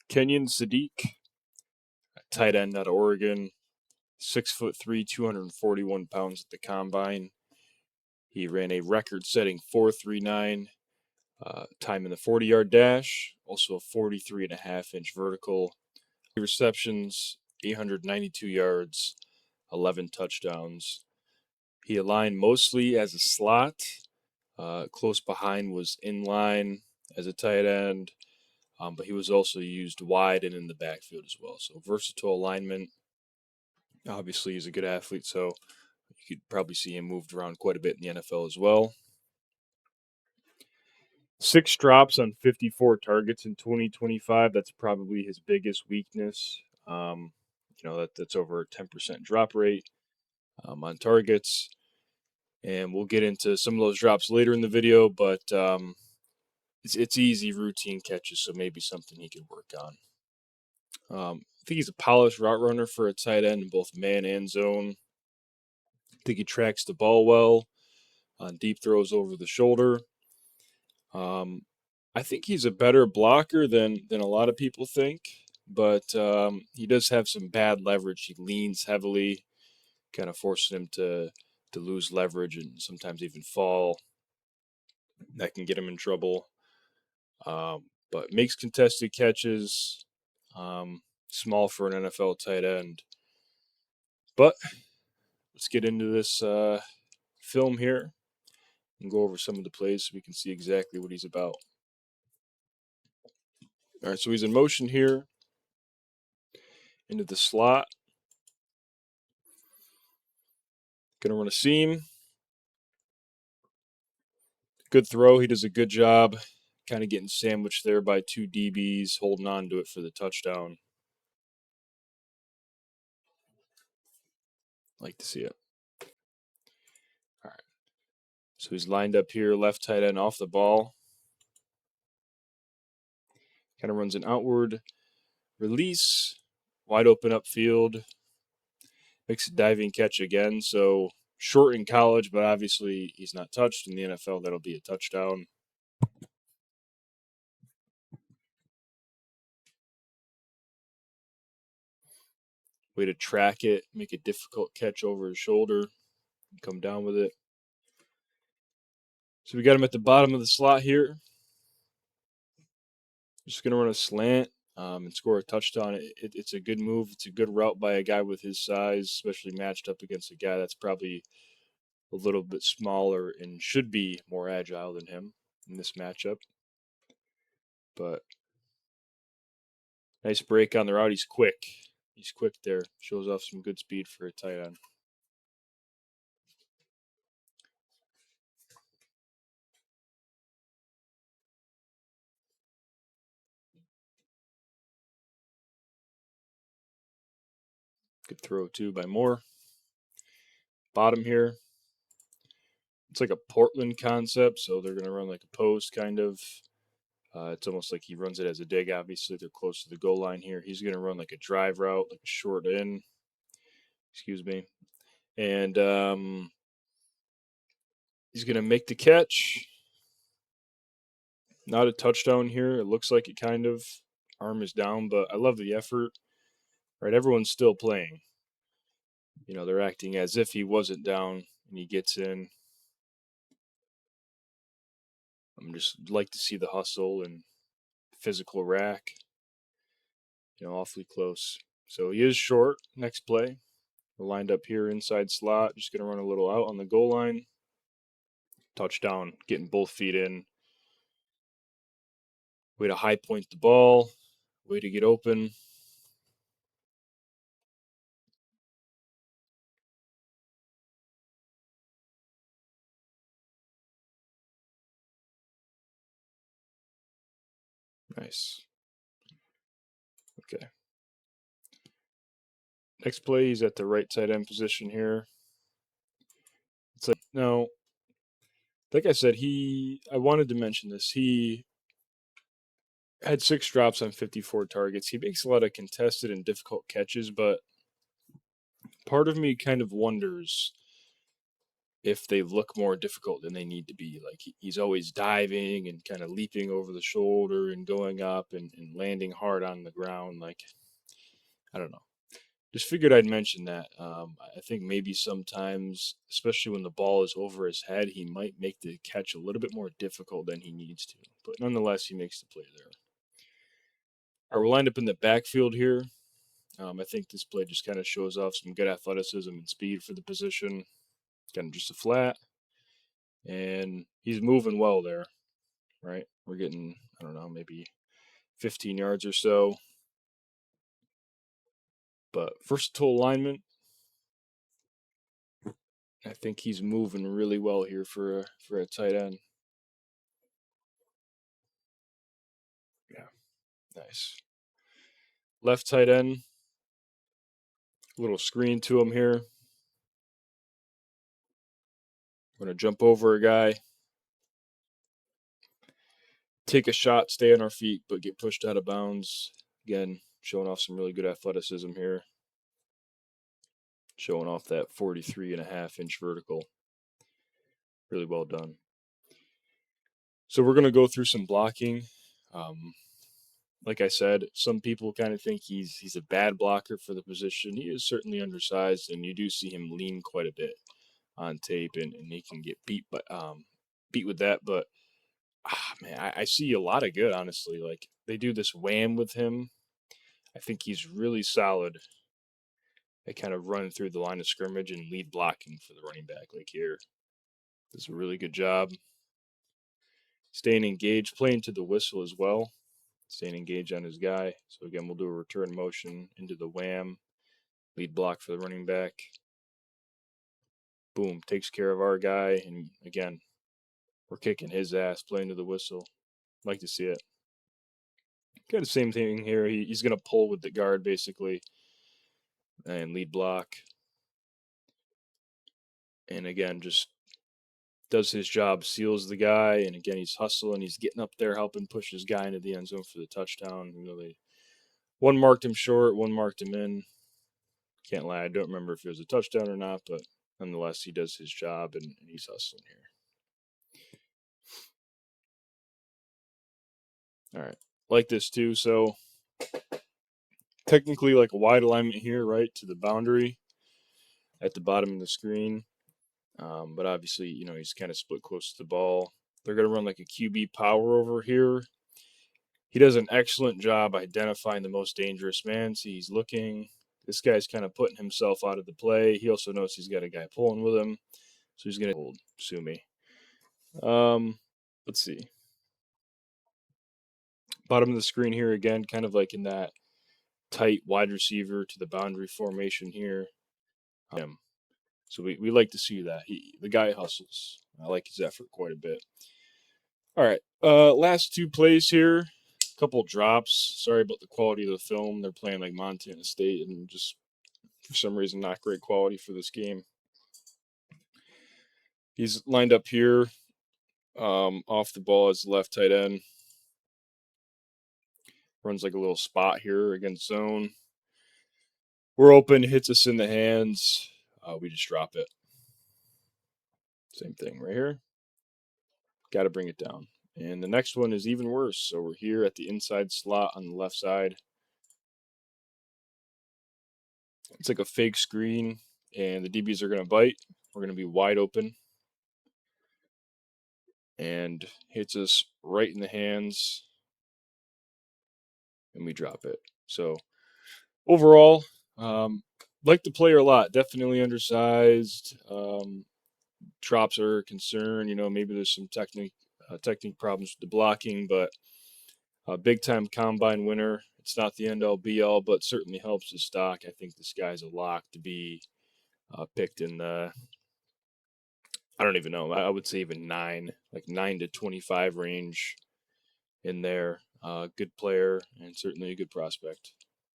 Kenyon Sadiq, tight end out of Oregon, 6'3", 241 pounds at the combine. He ran a record-setting 4.39 time in the 40-yard dash, also a 43.5-inch vertical. Receptions, 892 yards, 11 touchdowns. He aligned mostly as a slot. Close behind was in line as a tight end, but he was also used wide and in the backfield as well. So versatile alignment. Obviously, he's a good athlete, so you could probably see him moved around quite a bit in the NFL as well. 6 drops on 54 targets in 2025. That's probably his biggest weakness. That's over a 10% drop rate on targets. And we'll get into some of those drops later in the video, but it's easy routine catches, so maybe something he could work on. I think he's a polished route runner for a tight end in both man and zone. I think he tracks the ball well on deep throws over the shoulder. I think he's a better blocker than a lot of people think, but he does have some bad leverage. He leans heavily, kind of forcing him to lose leverage and sometimes even fall. That can get him in trouble. But makes contested catches. Small for an NFL tight end. But let's get into this film here and go over some of the plays so we can see exactly what he's about. All right, so he's in motion here into the slot. Going to run a seam. Good throw. He does a good job kind of getting sandwiched there by 2 DBs, holding on to it for the touchdown. Like to see it. All right. So he's lined up here, left tight end off the ball. Kind of runs an outward release, wide open upfield. Makes a diving catch again. So short in college, but obviously he's not touched in the NFL. That'll be a touchdown. Way to track it, make a difficult catch over his shoulder, and come down with it. So we got him at the bottom of the slot here. Just going to run a slant and score a touchdown. It's a good move. It's a good route by a guy with his size, especially matched up against a guy that's probably a little bit smaller and should be more agile than him in this matchup. But nice break on the route. He's quick. He's quick there. Shows off some good speed for a tight end. Good throw, too, by Moore. Bottom here. It's like a Portland concept, so they're going to run like a post kind of. It's almost like he runs it as a dig. Obviously, they're close to the goal line here. He's going to run like a drive route, like a short in. Excuse me. And he's going to make the catch. Not a touchdown here. It looks like it kind of. Arm is down, but I love the effort. Right, everyone's still playing. They're acting as if he wasn't down, and he gets in. I'm just like to see the hustle and physical rack. Awfully close. So he is short. Next play. We're lined up here inside slot. Just going to run a little out on the goal line. Touchdown. Getting both feet in. Way to high point the ball. Way to get open. Nice. Okay. Next play, he's at the right tight end position here. It's like, no, like I said, I wanted to mention this. He had 6 drops on 54 targets. He makes a lot of contested and difficult catches, but part of me kind of wonders, if they look more difficult than they need to be. Like he's always diving and kind of leaping over the shoulder and going up and landing hard on the ground. Like, I don't know. Just figured I'd mention that. I think maybe sometimes, especially when the ball is over his head, he might make the catch a little bit more difficult than he needs to. But nonetheless, he makes the play there. All right, we're lined up in the backfield here. I think this play just kind of shows off some good athleticism and speed for the position. Kind of just a flat, and he's moving well there. Right, we're getting, I don't know, maybe 15 yards or so. But versatile alignment. I think he's moving really well here for a tight end. Yeah, nice. Left tight end. Little screen to him here. We're gonna jump over a guy, take a shot, stay on our feet, but get pushed out of bounds. Again, showing off some really good athleticism here. Showing off that 43.5-inch vertical. Really well done. So we're gonna go through some blocking. Like I said, some people kind of think he's a bad blocker for the position. He is certainly undersized, and you do see him lean quite a bit on tape, and he can get beat with that. But man, I see a lot of good, honestly. Like they do this wham with him. I think he's really solid at kind of running through the line of scrimmage and lead blocking for the running back. Like here, does a really good job staying engaged, playing to the whistle as well, staying engaged on his guy. So again, we'll do a return motion into the wham, lead block for the running back. Boom, takes care of our guy, and again, we're kicking his ass, playing to the whistle. Like to see it. Kind of same thing here. He's going to pull with the guard basically and lead block. And again, just does his job, seals the guy. And again, he's hustling. He's getting up there, helping push his guy into the end zone for the touchdown. You know, one marked him short, one marked him in. Can't lie, I don't remember if it was a touchdown or not, but nonetheless, he does his job and he's hustling here. All right, like this too. So technically, like a wide alignment here, right to the boundary at the bottom of the screen. But obviously, you know, he's kind of split close to the ball. They're going to run like a QB power over here. He does an excellent job identifying the most dangerous man. See, he's looking. This guy's kind of putting himself out of the play. He also knows he's got a guy pulling with him. So he's going to hold Sumi. Let's see. Bottom of the screen here again, kind of like in that tight wide receiver to the boundary formation here. So we like to see that. The guy hustles. I like his effort quite a bit. All right. Last two plays here. Couple drops. Sorry about the quality of the film. They're playing like Montana State and just for some reason not great quality for this game. He's lined up here off the ball as the left tight end. Runs like a little spot here against zone. We're open, hits us in the hands. We just drop it. Same thing right here. Got to bring it down. And the next one is even worse. So we're here at the inside slot on the left side. It's like a fake screen, and the DBs are going to bite. We're going to be wide open. And hits us right in the hands. And we drop it. So overall, like the player a lot. Definitely undersized. Drops are a concern. You know, maybe there's some technique problems with the blocking, but a big time combine winner. It's not the end all be all, but certainly helps his stock. I think this guy's a lock to be picked in the, I don't even know. I would say even 9 to 25 range in there. Good player and certainly a good prospect.